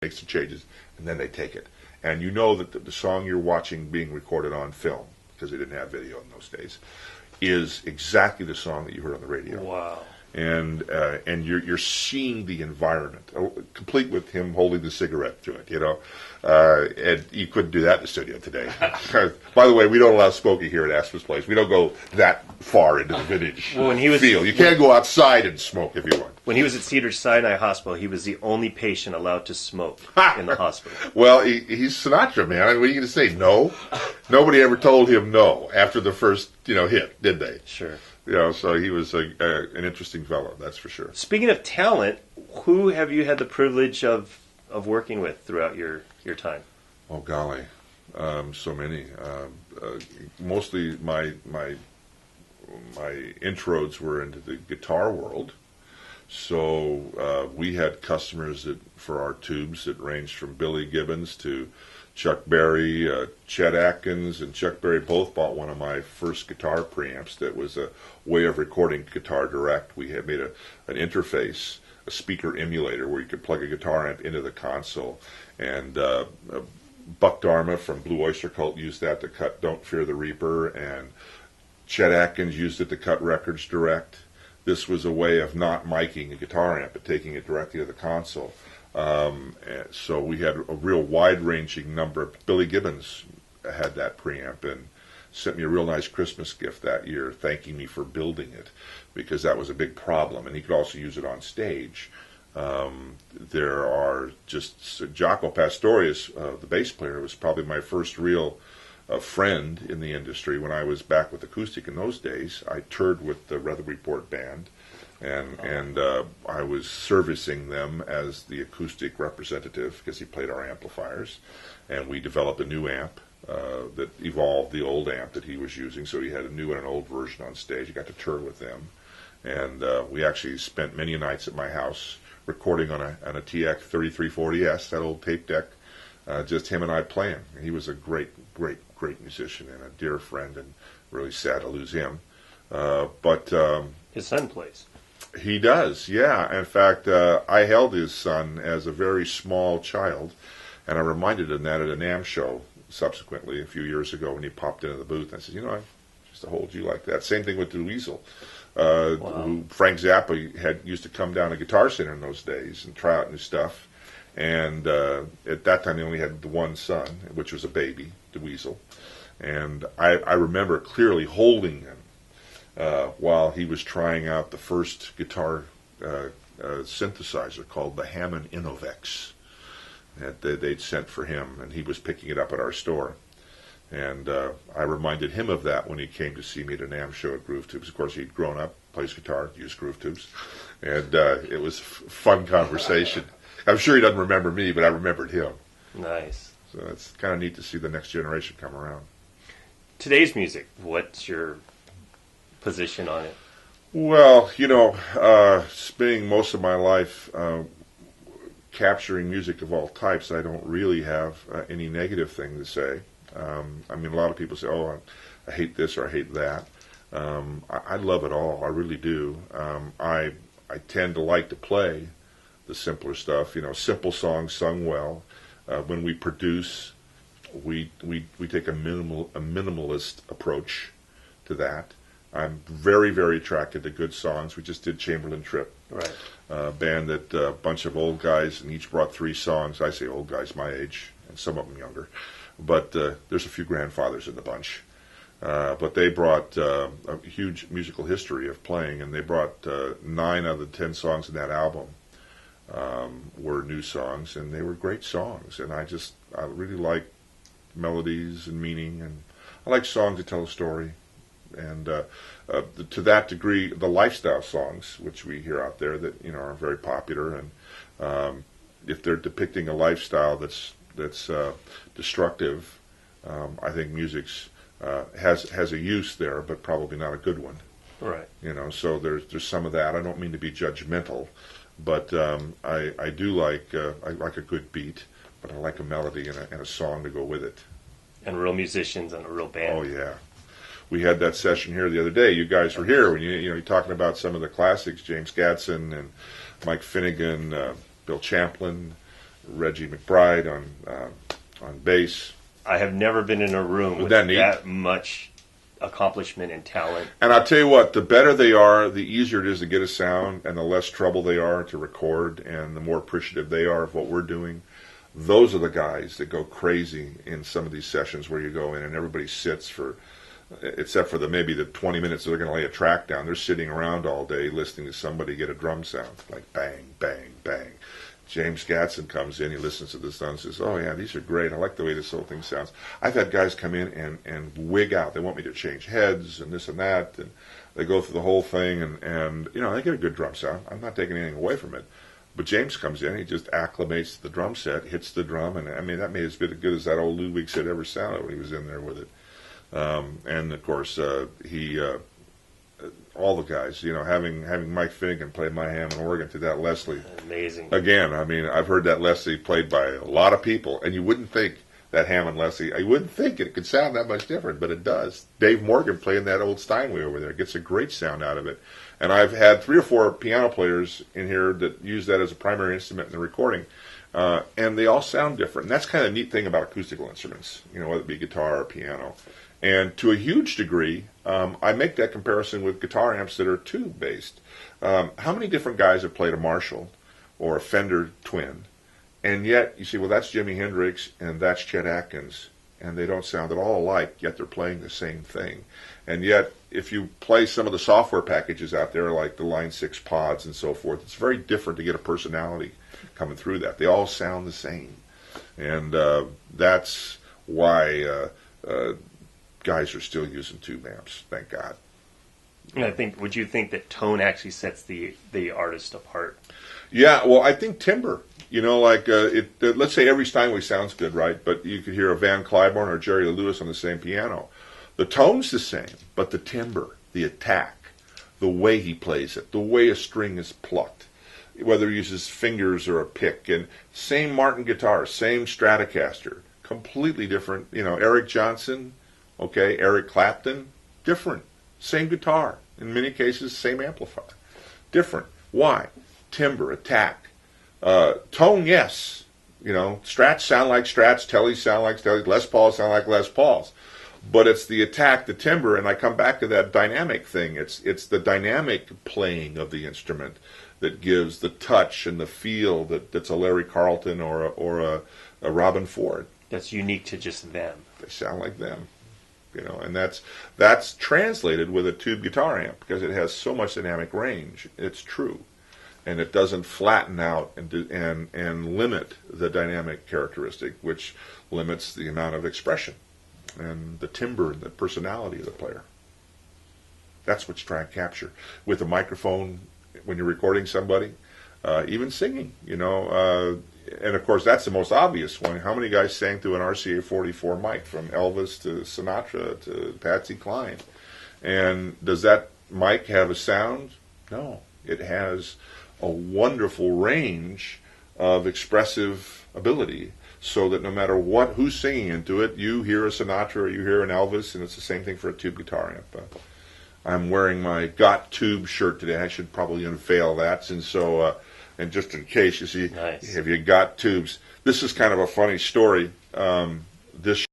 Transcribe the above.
makes the changes, and then they take it. And you know that the song you're watching being recorded on film, because they didn't have video in those days, is exactly the song that you heard on the radio. Wow. And you're seeing the environment, complete with him holding the cigarette to it, and you couldn't do that in the studio today. By the way, we don't allow smoking here at Aspen's place. We don't go that far into the vintage field. You can't go outside and smoke if you want. When he was at Cedars-Sinai Hospital, he was the only patient allowed to smoke in the hospital. Well, he's Sinatra, man. I mean, what are you going to say? No? Nobody ever told him no after the first, hit, did they? Sure. So he was an interesting fellow, that's for sure. Speaking of talent, who have you had the privilege of working with throughout your time? Oh, golly. So many. Mostly my intros were into the guitar world. So we had customers for our tubes that ranged from Billy Gibbons to Chuck Berry, Chet Atkins, and Chuck Berry both bought one of my first guitar preamps that was a way of recording guitar direct. We had made an interface, a speaker emulator, where you could plug a guitar amp into the console. And Buck Dharma from Blue Oyster Cult used that to cut Don't Fear the Reaper, and Chet Atkins used it to cut records direct. This was a way of not miking a guitar amp, but taking it directly to the console. So we had a real wide-ranging number. Billy Gibbons had that preamp and sent me a real nice Christmas gift that year, thanking me for building it, because that was a big problem. And he could also use it on stage. There are just Jaco Pastorius, the bass player, was probably my first real friend in the industry. When I was back with acoustic in those days, I toured with the Weather Report band. And I was servicing them as the acoustic representative because he played our amplifiers, and we developed a new amp that evolved the old amp that he was using. So he had a new and an old version on stage. I got to tour with them, and we actually spent many nights at my house recording on a TX 3340S, that old tape deck, just him and I playing. And he was a great musician and a dear friend, and really sad to lose him. But his son plays. He does, yeah. In fact, I held his son as a very small child, and I reminded him that at a NAMM show subsequently a few years ago when he popped into the booth. I said, I used to hold you like that. Same thing with Dweezil, who Frank Zappa used to come down to Guitar Center in those days and try out new stuff. And at that time, he only had the one son, which was a baby, Dweezil. And I remember clearly holding him while he was trying out the first guitar synthesizer called the Hammond Innovex that they'd sent for him, and he was picking it up at our store. And I reminded him of that when he came to see me at a NAMM show at Groove Tubes. Of course, he'd grown up, plays guitar, used Groove Tubes, and it was a fun conversation. I'm sure he doesn't remember me, but I remembered him. Nice. So it's kind of neat to see the next generation come around. Today's music, what's your position on it? Well, spending most of my life capturing music of all types, I don't really have any negative thing to say. A lot of people say, I hate this or I hate that. I love it all. I really do. I tend to like to play the simpler stuff, simple songs sung well. When we produce, we take a minimalist approach to that. I'm very, very attracted to good songs. We just did Chamberlain Trip, right? Band that a bunch of old guys, and each brought 3 songs. I say old guys my age, and some of them younger. But there's a few grandfathers in the bunch. But they brought a huge musical history of playing, and they brought 9 out of the 10 songs in that album were new songs, and they were great songs. And I really like melodies and meaning, and I like songs that tell a story. And to that degree, the lifestyle songs, which we hear out there that are very popular, and if they're depicting a lifestyle that's destructive, I think music's has a use there, but probably not a good one. Right. So there's some of that. I don't mean to be judgmental, but I do like I like a good beat, but I like a melody and a song to go with it. And real musicians and a real band. Oh yeah. We had that session here the other day. You guys were here when you're talking about some of the classics, James Gadson and Mike Finnegan, Bill Champlin, Reggie McBride on bass. I have never been in a room with that much accomplishment and talent. And I'll tell you what, the better they are, the easier it is to get a sound, and the less trouble they are to record, and the more appreciative they are of what we're doing. Those are the guys that go crazy in some of these sessions where you go in and everybody sits for, except for maybe the 20 minutes that they're going to lay a track down. They're sitting around all day listening to somebody get a drum sound, like bang, bang, bang. James Gatson comes in, he listens to the sound and says, oh yeah, these are great. I like the way this whole thing sounds. I've had guys come in and wig out. They want me to change heads and this and that, and they go through the whole thing, and you know, they get a good drum sound. I'm not taking anything away from it. But James comes in, he just acclimates to the drum set, hits the drum, and I mean, that made as good as that old Ludwig set ever sounded when he was in there with it. And of course, all the guys, you know, having Mike Finnegan play my Hammond organ to that Leslie. Amazing. Again, I mean, I've heard that Leslie played by a lot of people, and you wouldn't think that Hammond Leslie, you wouldn't think it could sound that much different, but it does. Dave Morgan playing that old Steinway over there gets a great sound out of it. And I've had 3 or 4 piano players in here that use that as a primary instrument in the recording, and they all sound different. And that's kind of the neat thing about acoustical instruments, you know, whether it be guitar or piano. And to a huge degree, I make that comparison with guitar amps that are tube-based. How many different guys have played a Marshall or a Fender Twin, and yet you see, well, that's Jimi Hendrix and that's Chet Atkins, and they don't sound at all alike, yet they're playing the same thing. And yet, if you play some of the software packages out there, like the Line 6 pods and so forth, it's very different to get a personality coming through that. They all sound the same. And that's why guys are still using tube amps, thank God. And I think, would you think that tone actually sets the artist apart? Yeah, well, I think timbre. You know, like, let's say every Steinway sounds good, right? But you could hear a Van Cliburn or Jerry Lee Lewis on the same piano. The tone's the same, but the timbre, the attack, the way he plays it, the way a string is plucked, whether he uses fingers or a pick, and same Martin guitar, same Stratocaster, completely different. You know, Eric Johnson, okay, Eric Clapton, different. Same guitar. In many cases, same amplifier. Different. Why? Timbre, attack. Tone, yes. You know, Strats sound like Strats, Tellys sound like Tellys, Les Pauls sound like Les Pauls. But it's the attack, the timbre, and I come back to that dynamic thing. It's the dynamic playing of the instrument that gives the touch and the feel that's a Larry Carlton or a Robin Ford. That's unique to just them. They sound like them. You know, and that's translated with a tube guitar amp because it has so much dynamic range. It's true, and it doesn't flatten out and limit the dynamic characteristic, which limits the amount of expression and the timbre and the personality of the player. That's what you try and capture with a microphone when you're recording somebody, even singing. You know. And, of course, that's the most obvious one. How many guys sang through an RCA 44 mic, from Elvis to Sinatra to Patsy Cline? And does that mic have a sound? No. It has a wonderful range of expressive ability so that no matter who's singing into it, you hear a Sinatra or you hear an Elvis, and it's the same thing for a tube guitar amp. I'm wearing my Got Tube shirt today. I should probably unveil that, and so... and just in case, you see, nice. Have you got tubes? This is kind of a funny story. This